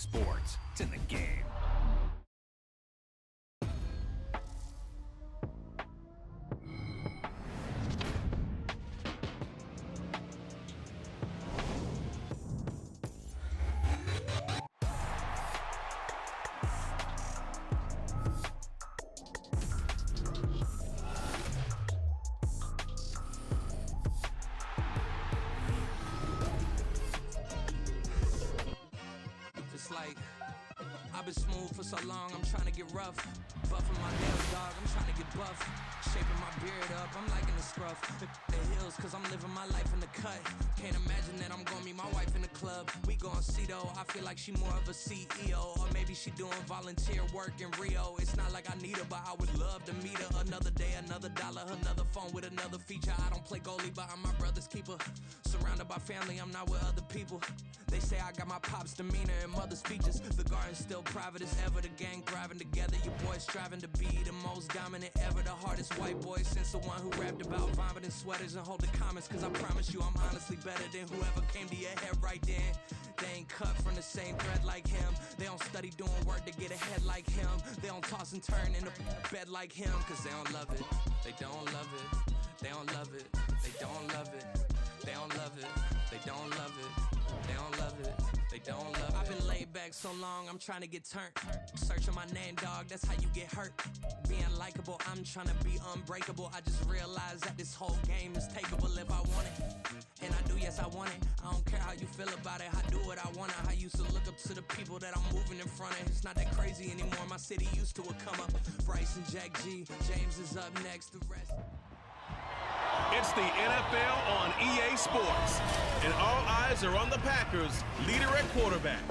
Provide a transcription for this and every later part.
sports. It's in the game. Like, I've been smooth for so long, I'm trying to get rough. Buffing my nails, dog, I'm trying to get buff. Shaping my beard up, I'm liking the scruff. The heels, cause I'm living my life in the cut. Can't imagine that I'm gonna meet my wife in the club. We gon' see though, I feel like she more of a CEO. Or maybe she doing volunteer work in Rio. It's not like I need her, but I would love to meet her. Another day, another dollar, another phone with another feature. I don't play goalie, but I'm my brother's keeper. Surrounded by family, I'm not with other people. They say I got my pop's demeanor and mother's features. The garden's still private as ever. The gang thriving together. Your boys striving to be the most dominant ever. The hardest white boy since the one who rapped about vomiting sweaters and holding comments. Cause I promise you I'm honestly better than whoever came to your head right then. They ain't cut from the same thread like him. They don't study doing work to get ahead like him. They don't toss and turn in a bed like him. Cause they don't love it. They don't love it. They don't love it. They don't love it. They don't love it. They don't love it. They don't love it. They don't love it. I've been laid back so long, I'm trying to get turned. Searching my name, dog, that's how you get hurt. Being likable, I'm trying to be unbreakable. I just realized that this whole game is takeable if I want it. And I do, yes, I want it. I don't care how you feel about it. I do what I want. I used to look up to the people that I'm moving in front of. It's not that crazy anymore. My city used to come up. Bryce and Jack G. James is up next. The rest. It's the NFL on EA Sports, and all eyes are on the Packers' leader at quarterback.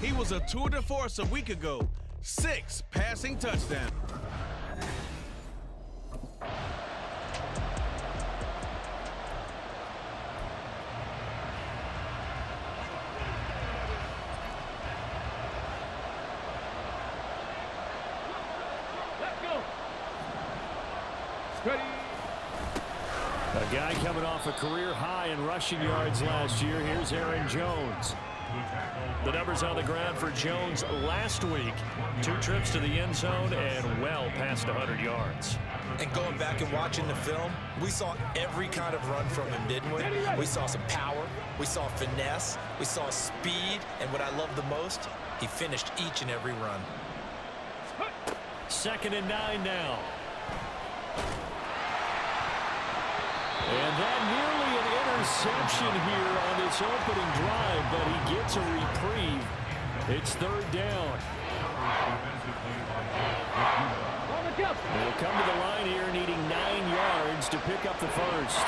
He was a tour de force a week ago, 6 passing touchdowns. Let's go. Ready. A guy coming off a career high in rushing yards last year. Here's Aaron Jones. The numbers on the ground for Jones last week. 2 trips to the end zone and well past 100 yards. And going back and watching the film, we saw every kind of run from him, didn't we? We saw some power, we saw finesse, we saw speed, and what I love the most, he finished each and every run. 2nd and 9 now. And that nearly an interception here on this opening drive, but he gets a reprieve. It's 3rd down. They'll come to the line here needing 9 yards to pick up the first.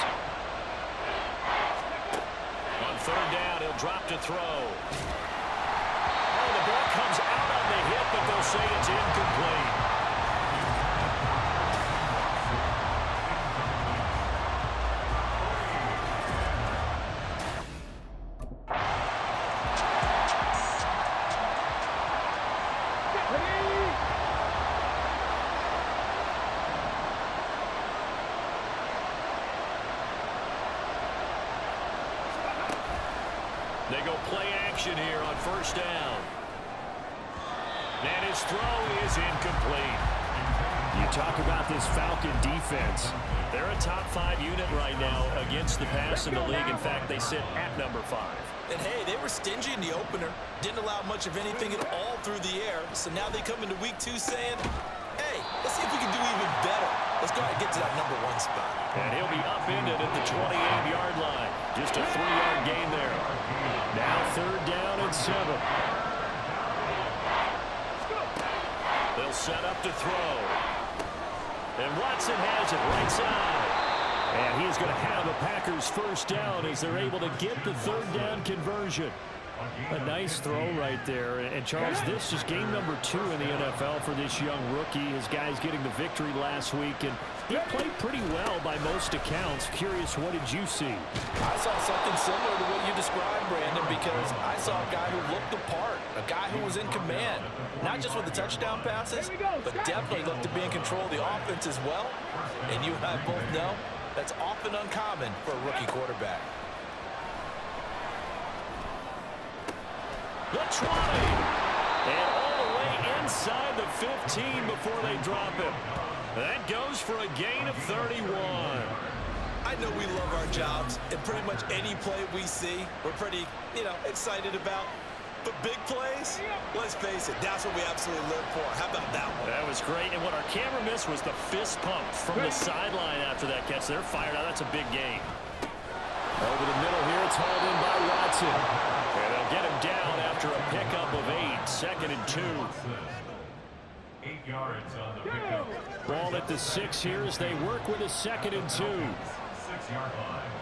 On 3rd down, he'll drop to throw. Oh, the ball comes out on the hit, but they'll say it's incomplete. They go play action here on 1st down. And his throw is incomplete. You talk about this Falcon defense. They're a top 5 unit right now against the pass in the league. In fact, they sit at number 5. And hey, they were stingy in the opener. Didn't allow much of anything at all through the air. So now they come into week 2 saying, hey, let's see if we can do even better. Let's go ahead and get to that number 1 spot. And he'll be upended at the 28-yard line. Just a 3-yard gain there. Now 3rd down and 7. They'll set up to throw. And Watson has it right side. And he's going to have a Packers 1st down as they're able to get the 3rd down conversion. A nice throw right there. And, Charles, this is game number 2 in the NFL for this young rookie. His guys getting the victory last week. And he played pretty well by most accounts. Curious, what did you see? I saw something similar to what you described, Brandon, because I saw a guy who looked the part, a guy who was in command, not just with the touchdown passes, but definitely looked to be in control of the offense as well. And you and I both know that's often uncommon for a rookie quarterback. The try. And all the way inside the 15 before they drop him. That goes for a gain of 31. I know we love our jobs, and pretty much any play we see, we're pretty, excited about. But big plays, let's face it, that's what we absolutely live for. How about that one? That was great, and what our camera missed was the fist pump from the sideline after that catch. They're fired out. That's a big gain. Over the middle here, it's hauled in by Watson. And they'll get him down after a pickup of 8, 2nd and 2. 8 yards on the pickup. Ball at the 6 here as they work with a 2nd and 2. 6-yard line.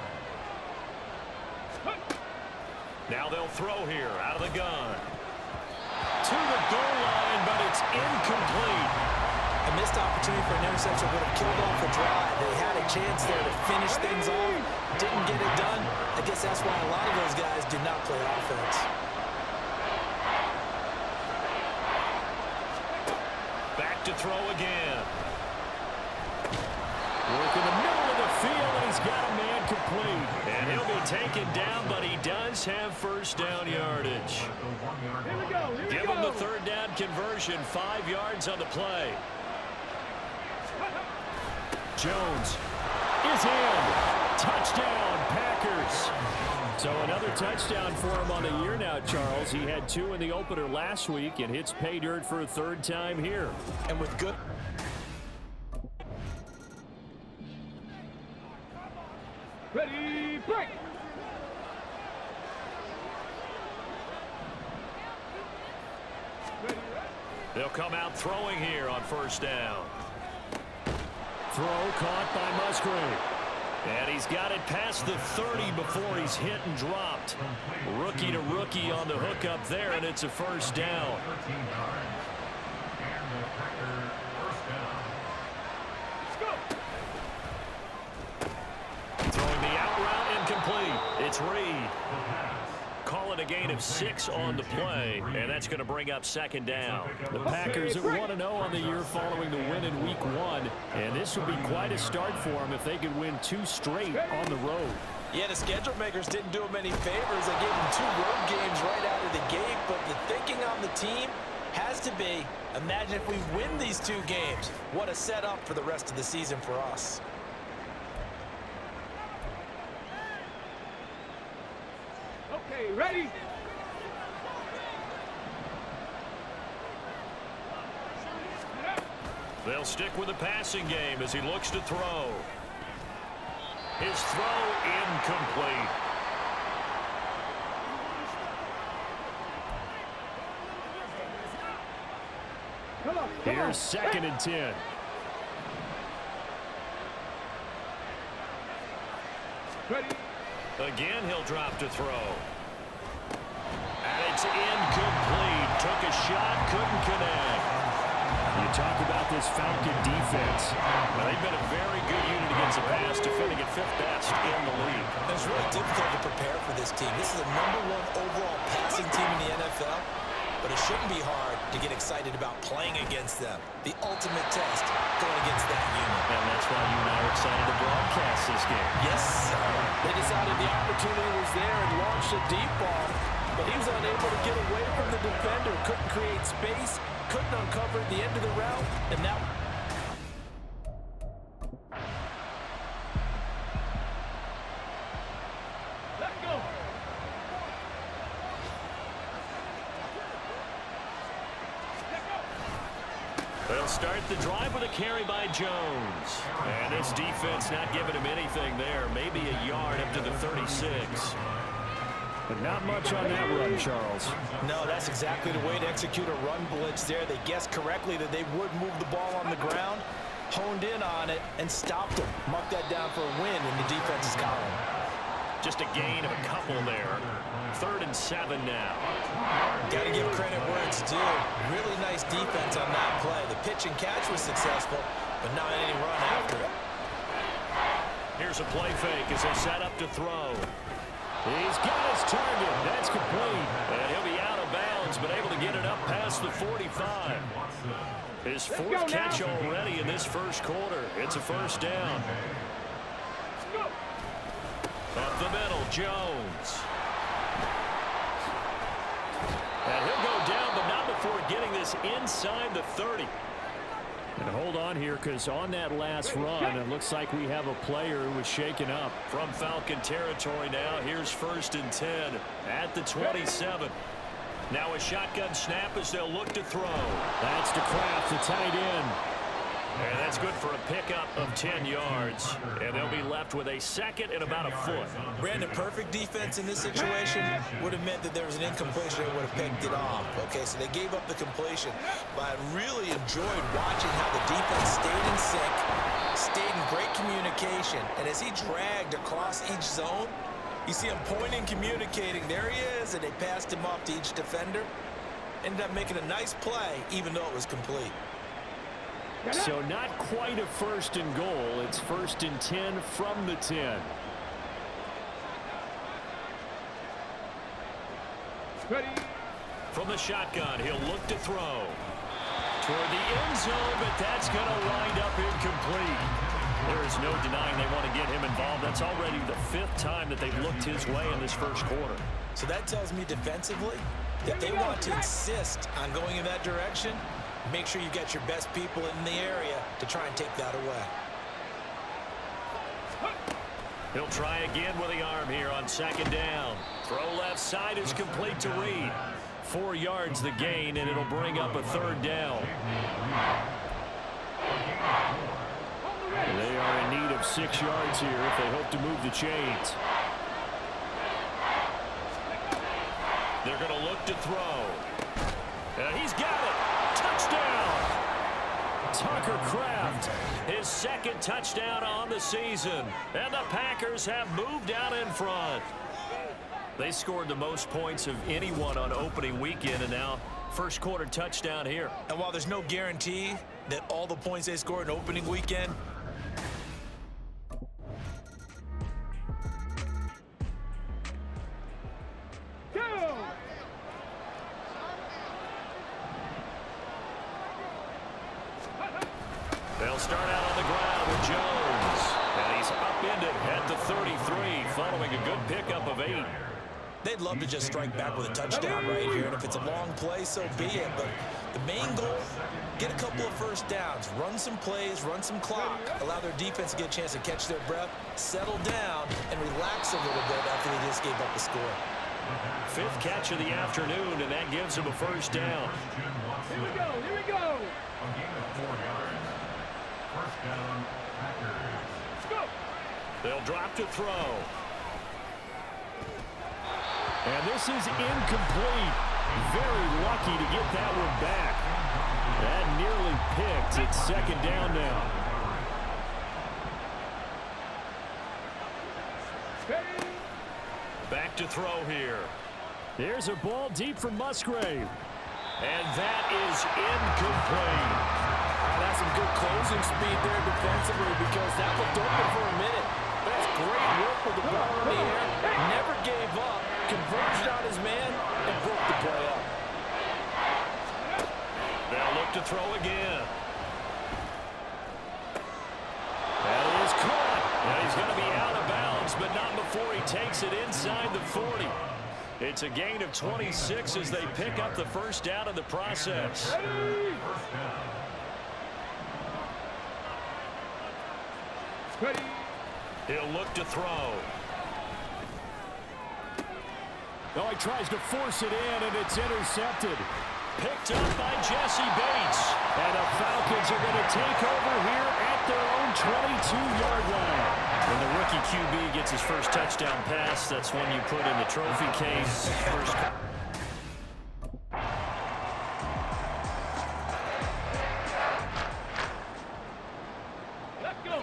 Now they'll throw here out of the gun. To the goal line, but it's incomplete. A missed opportunity for an interception would have killed off the drive. They had a chance there to finish things off. Didn't get it done. I guess that's why a lot of those guys do not play offense. Back to throw again. Work in the middle of the field, and he's got a man complete. And he'll be taken down, but he does have first down yardage. Give him the 3rd down conversion, 5 yards on the play. Jones is in. Touchdown, Packers. So another touchdown for him on the year now, Charles. He had 2 in the opener last week and hits pay dirt for a 3rd time here. And with good... Ready, break! They'll come out throwing here on 1st down. Throw caught by Musgrave. And he's got it past the 30 before he's hit and dropped. Rookie to rookie on the hookup there, and it's a 1st down. 13 yards. And the Packer first down. Throwing the out route incomplete. It's Reed. Call it a gain of 6 on the play, and that's going to bring up 2nd down. The Packers at 1-0 on the year following the win in Week 1, and this would be quite a start for them if they could win 2 straight on the road. Yeah, the schedule makers didn't do him any favors. They gave him 2 road games right out of the gate, but the thinking on the team has to be, imagine if we win these 2 games. What a setup for the rest of the season for us. Okay, ready? They'll stick with the passing game as he looks to throw. His throw incomplete. Here's 2nd and 10. Ready? Again, he'll drop to throw. And it's incomplete. Took a shot, couldn't connect. You talk about this Falcon defense. Well, they've been a very good unit against the pass, defending at 5th best in the league. It's really difficult to prepare for this team. This is the #1 overall passing team in the NFL, but it shouldn't be hard to get excited about playing against them. The ultimate test going against that unit. And that's why you and I are excited to broadcast this game. Yes, sir. They decided the opportunity was there and launched a deep ball, but he was unable to get away from the defender, couldn't create space, couldn't uncover the end of the route, and now... Let's go! They'll start the drive with a carry by Jones. And this defense not giving him anything there. Maybe a yard up to the 36. But not much on that run, Charles. No, that's exactly the way to execute a run blitz there. They guessed correctly that they would move the ball on the ground, honed in on it, and stopped them. Marked that down for a win in the defense's column. Just a gain of a couple there. 3rd and 7 now. Got to give credit where it's due. Really nice defense on that play. The pitch and catch was successful, but not any run after it. Here's a play fake as they set up to throw. He's got his target. That's complete. And he'll be out of bounds, but able to get it up past the 45. His 4th catch already in this 1st quarter. It's a 1st down. Up the middle, Jones. And he'll go down, but not before getting this inside the 30. And hold on here, because on that last run, it looks like we have a player who was shaken up. From Falcon territory now, here's 1st and 10 at the 27. Now a shotgun snap as they'll look to throw. That's to Kraft, the tight end. And that's good for a pickup of 10 yards. And they'll be left with a 2nd and about a foot. Brandon, perfect defense in this situation would have meant that there was an incompletion and would have picked it off. Okay, so they gave up the completion. But I really enjoyed watching how the defense stayed in sync, stayed in great communication. And as he dragged across each zone, you see him pointing, communicating. There he is, and they passed him off to each defender. Ended up making a nice play, even though it was complete. So not quite a 1st and goal. It's 1st and 10 from the 10. Ready. From the shotgun, he'll look to throw. Toward the end zone, but that's going to wind up incomplete. There is no denying they want to get him involved. That's already the 5th time that they've looked his way in this 1st quarter. So that tells me defensively that they want to insist on going in that direction. Make sure you get your best people in the area to try and take that away. He'll try again with the arm here on 2nd down. Throw left side is complete to Reed. 4 yards the gain, and it'll bring up a 3rd down. They are in need of 6 yards here if they hope to move the chains. They're going to look to throw. And he's got it. Touchdown! Tucker Kraft, his 2nd touchdown on the season. And the Packers have moved out in front. They scored the most points of anyone on opening weekend, and now 1st quarter touchdown here. And while there's no guarantee that all the points they scored in opening weekend, they'll start out on the ground with Jones. And he's upended at the 33 following a good pickup of 8. they'd love to just strike back with a touchdown right here. And if it's a long play, so be it. But the main goal, get a couple of 1st downs, run some plays, run some clock, allow their defense to get a chance to catch their breath, settle down, and relax a little bit after they just gave up the score. 5th catch of the afternoon, and that gives him a 1st down. Here we go. Here we go. A gain of 4 yards. 1st down, Packers. Let's go. They'll drop to throw. And this is incomplete. Very lucky to get that one back. That nearly picked. It's 2nd down now. Back to throw here. There's a ball deep from Musgrave. And that is incomplete. That's some good closing speed there defensively, because that looked open for a minute. That's great work with the ball in the air. Never gave up, converged on his man, and broke the play up. They'll look to throw again. That is caught. And he's going to be out of bounds, but not before he takes it inside the 40. It's a gain of 26 as they pick up the 1st down in the process. Ready. He'll look to throw. Oh, he tries to force it in, and it's intercepted. Picked up by Jesse Bates. And the Falcons are going to take over here at their own 22-yard line. When the rookie QB gets his 1st touchdown pass, that's when you put in the trophy case. Let's go.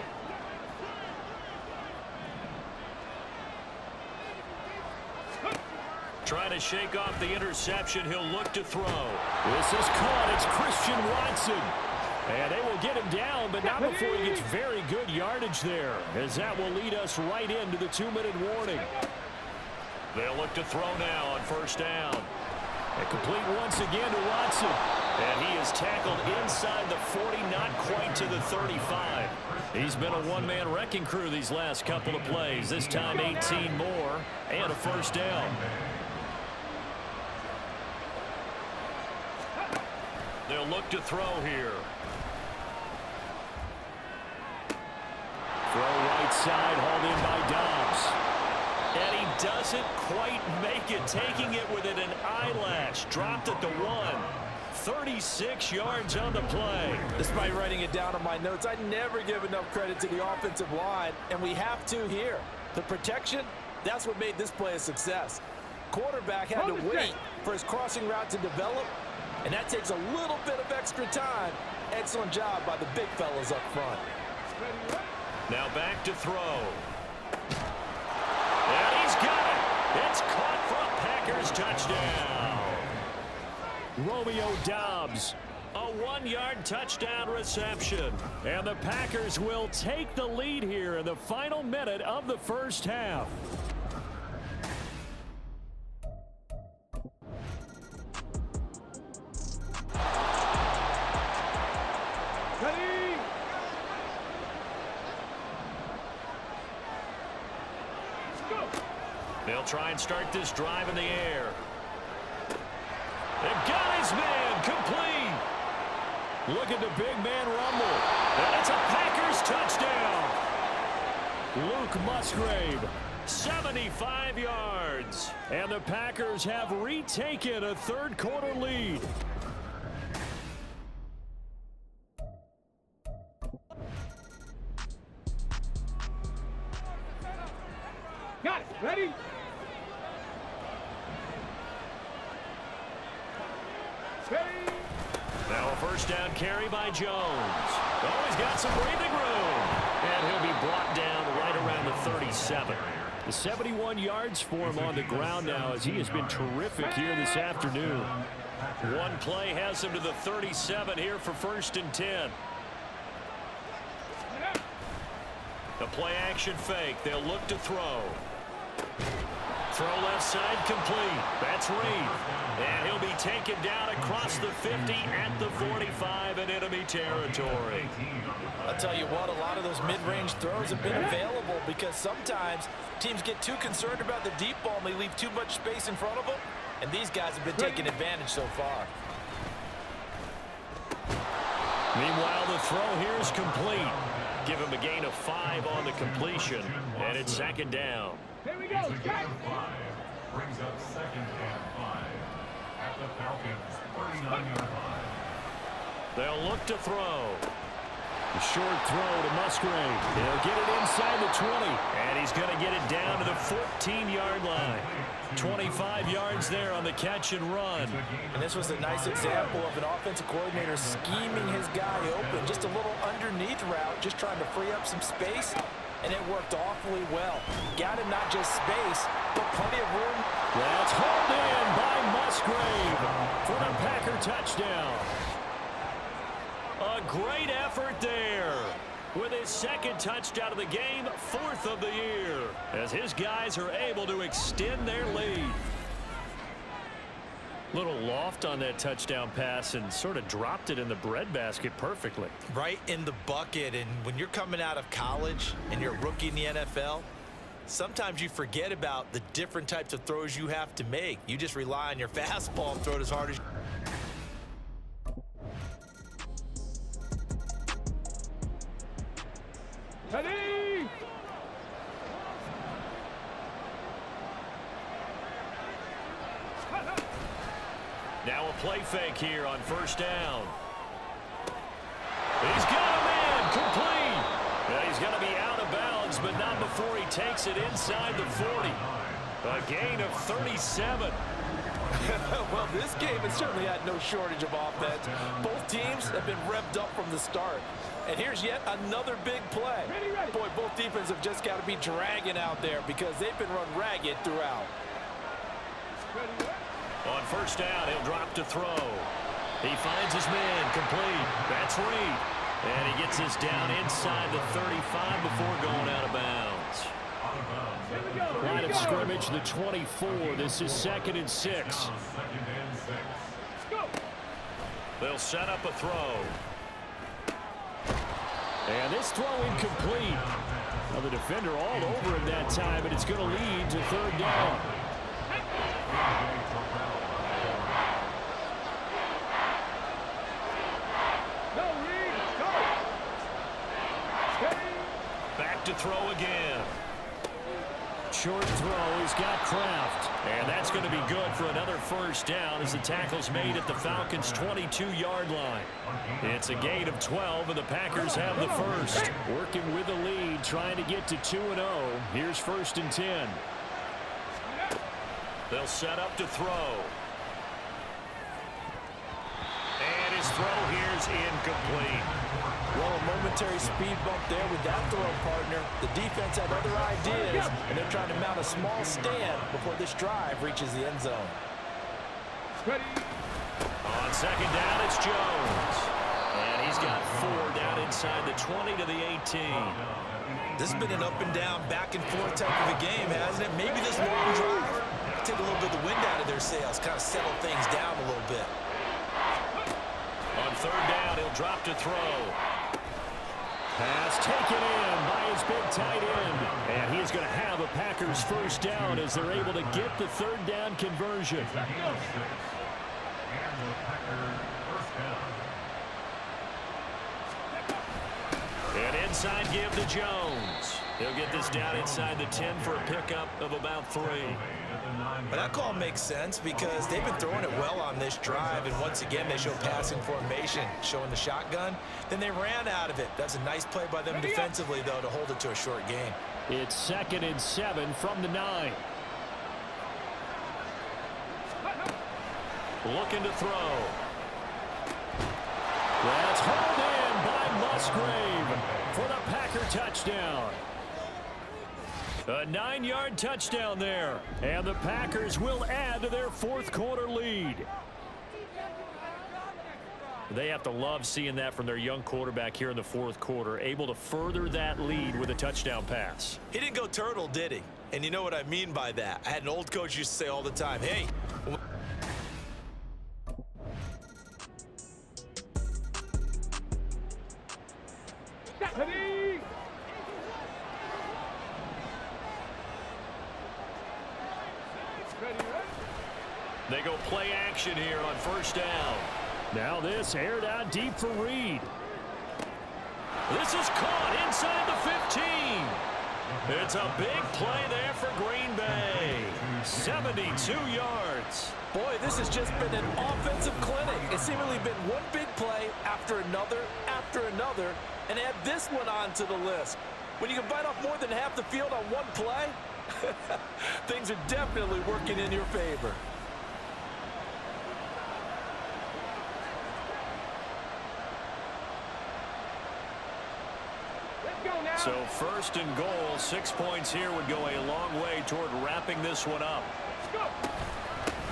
Trying to shake off the interception. He'll look to throw. This is caught. It's Christian Watson. And they will get him down, but not before he gets very good yardage there, as that will lead us right into the 2-minute warning. They'll look to throw now on 1st down. And complete once again to Watson. And he is tackled inside the 40, not quite to the 35. He's been a one-man wrecking crew these last couple of plays. This time 18 more and a 1st down. They'll look to throw here. Throw right side, hauled in by Dobbs. And he doesn't quite make it, taking it within an eyelash. Dropped at the 1. 36 yards on the play. Despite writing it down on my notes, I never give enough credit to the offensive line, and we have to here. The protection, that's what made this play a success. Quarterback had to wait for his crossing route to develop, and that takes a little bit of extra time. Excellent job by the big fellas up front. Now back to throw. And he's got it. It's caught for a Packers touchdown. Romeo Dobbs, a 1-yard touchdown reception. And the Packers will take the lead here in the final minute of the first half. They'll try and start this drive in the air. And got his man complete. Look at the big man rumble. And it's a Packers touchdown. Luke Musgrave, 75 yards. And the Packers have retaken a third-quarter lead. Got it. Ready? Now a first down carry by Jones. Oh, he's got some breathing room. And he'll be brought down right around the 37. The 71 yards for him on the ground now as he has been terrific here this afternoon. One play has him to the 37 here for 1st and 10. The play action fake. They'll look to throw. Throw left side complete. That's Reed. And he'll be taken down across the 50 at the 45 in enemy territory. I'll tell you what, a lot of those mid-range throws have been available because sometimes teams get too concerned about the deep ball and they leave too much space in front of them. And these guys have been taking advantage so far. Meanwhile, the throw here is complete. Give him a gain of 5 on the completion. And it's 2nd down. Here we go. Brings up 2nd and 5 at the Falcons' 39-yard line. They'll look to throw. The short throw to Musgrave. He'll get it inside the 20. And he's going to get it down to the 14-yard line. 25 yards there on the catch and run. And this was a nice example of an offensive coordinator scheming his guy open. Just a little underneath route, just trying to free up some space. And it worked awfully well. Got him not just space, but plenty of room. That's hauled in by Musgrave for the Packer touchdown. A great effort there. With his 2nd touchdown of the game, 4th of the year, as his guys are able to extend their lead. Little loft on that touchdown pass and sort of dropped it in the breadbasket perfectly. Right in the bucket, and when you're coming out of college and you're a rookie in the NFL, sometimes you forget about the different types of throws you have to make. You just rely on your fastball and throw it as hard as you can. Ready? Now a play fake here on 1st down. He's got a man complete. Yeah, he's going to be out of bounds, but not before he takes it inside the 40. A gain of 37. Well, this game has certainly had no shortage of offense. Both teams have been revved up from the start. And here's yet another big play. Boy, both defenses have just got to be dragging out there because they've been run ragged throughout. On 1st down, he'll drop to throw. He finds his man complete. That's Reed. And he gets this down inside the 35 before going out of bounds. Line of scrimmage, the 24. This is 2nd and 6. They'll set up a throw. And this throw incomplete. Well, the defender all over him that time, and it's going to lead to 3rd down. throw again. Short throw. He's got Kraft. And that's going to be good for another first down as the tackle's made at the Falcons' 22-yard line. It's a gain of 12, and the Packers have the first. Working with the lead, trying to get to 2-0. Here's 1st and 10. They'll set up to throw. And his throw here's incomplete. Well, a momentary speed bump there with that throw, partner. The defense had other ideas, and they're trying to mount a small stand before this drive reaches the end zone. On 2nd down, it's Jones. And he's got 4 down inside the 20 to the 18. This has been an up and down, back and forth type of a game, hasn't it? Maybe this long drive take a little bit of the wind out of their sails, kind of settle things down a little bit. On 3rd down, he'll drop to throw. Pass taken in by his big tight end. And he is going to have a Packers first down as they're able to get the 3rd down conversion. An inside give to Jones. He'll get this down inside the 10 for a pickup of about 3. But that call makes sense because they've been throwing it well on this drive, and once again they show passing formation, showing the shotgun. Then they ran out of it. That's a nice play by them defensively, though, to hold it to a short gain. It's 2nd and 7 from the 9. Looking to throw. That's hauled in by Musgrave for the Packer touchdown. A 9-yard touchdown there. And the Packers will add to their 4th quarter lead. They have to love seeing that from their young quarterback here in the 4th quarter, able to further that lead with a touchdown pass. He didn't go turtle, did he? And you know what I mean by that. I had an old coach used to say all the time, hey, They go play action here on 1st down. Now this aired out deep for Reed. This is caught inside the 15. It's a big play there for Green Bay. 72 yards. Boy, this has just been an offensive clinic. It's seemingly been one big play after another, and add this one onto the list. When you can bite off more than half the field on one play, things are definitely working in your favor. So 1st and goal, 6 points here would go a long way toward wrapping this one up.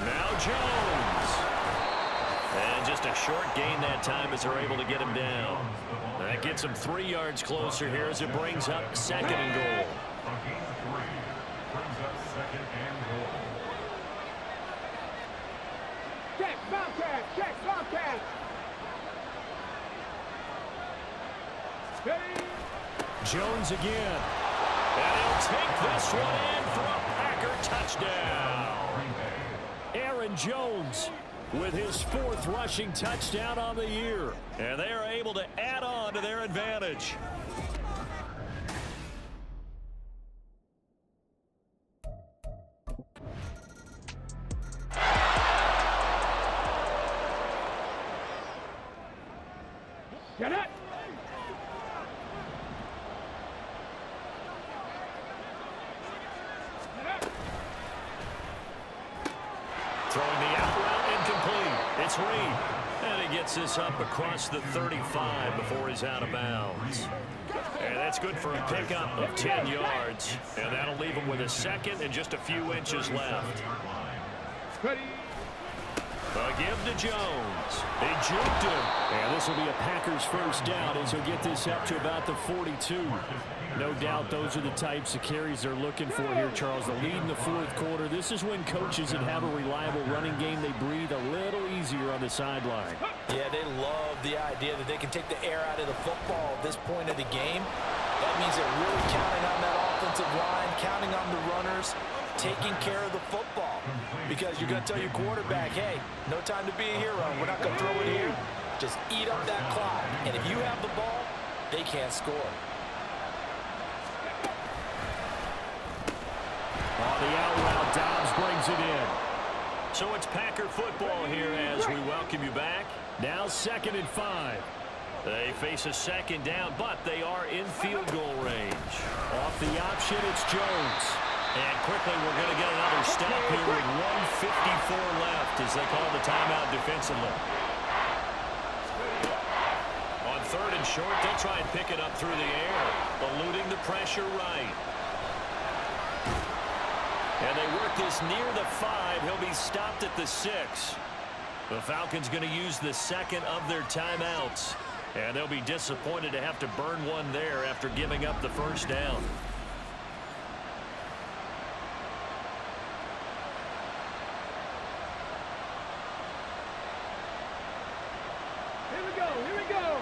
Now Jones. And just a short gain that time as they're able to get him down. That gets him 3 yards closer here as it brings up 2nd and goal. Check, Bobcat, check, Bobcat. Jones again. And he'll take this one in for a Packer touchdown. Aaron Jones with his 4th rushing touchdown on the year. And they are able to add on to their advantage. Get it. Throwing the out route incomplete. It's Reed. And he gets this up across the 35 before he's out of bounds. And that's good for a pickup of 10 yards. And that'll leave him with a 2nd and just a few inches left. A give to Jones. They juked him. And this will be a Packers first down as he'll get this up to about the 42. No doubt those are the types of carries they're looking for here, Charles. The lead in the 4th quarter. This is when coaches that have a reliable running game, they breathe a little easier on the sideline. Yeah, they love the idea that they can take the air out of the football at this point of the game. That means they're really counting on that offensive line, counting on the runners, taking care of the football. Because you're going to tell your quarterback, hey, no time to be a hero. We're not going to throw it here. Just eat up that clock. And if you have the ball, they can't score. On the out route, Dobbs brings it in. So it's Packer football here as we welcome you back. Now 2nd and 5. They face a 2nd down, but they are in field goal range. Off the option, it's Jones. And quickly, we're going to get another stop here with 1:54 left as they call the timeout defensively. On 3rd and short, they'll try and pick it up through the air, eluding the pressure right. And they work this near the 5. He'll be stopped at the 6. The Falcons going to use the 2nd of their timeouts. And they'll be disappointed to have to burn one there after giving up the 1st down. Here we go, here we go.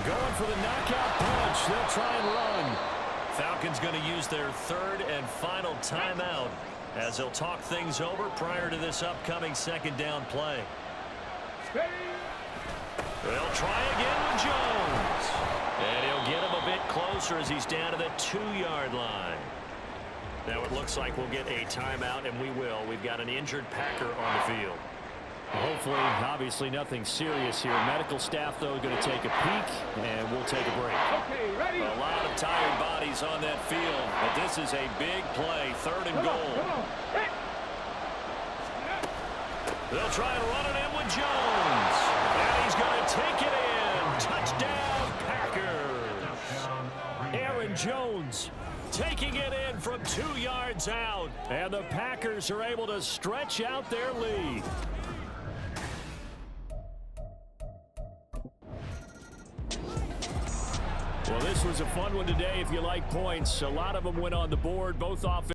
Going for the knockout punch. They'll try and run. Falcons going to use their 3rd and final timeout as they'll talk things over prior to this upcoming 2nd down play. They'll try again with Jones. And he'll get him a bit closer as he's down to the 2-yard line. Now it looks like we'll get a timeout, and we will. We've got an injured Packer on the field. Hopefully, obviously nothing serious here. Medical staff, though, going to take a peek, and we'll take a break. Okay, ready? A lot of tired bodies on that field, but this is a big play, 3rd and goal. Come on. Hey. They'll try and run it in with Jones. And he's going to take it in. Touchdown, Packers. Aaron Jones taking it in from 2 yards out. And the Packers are able to stretch out their lead. Well, this was a fun one today if you like points. A lot of them went on the board, both offense.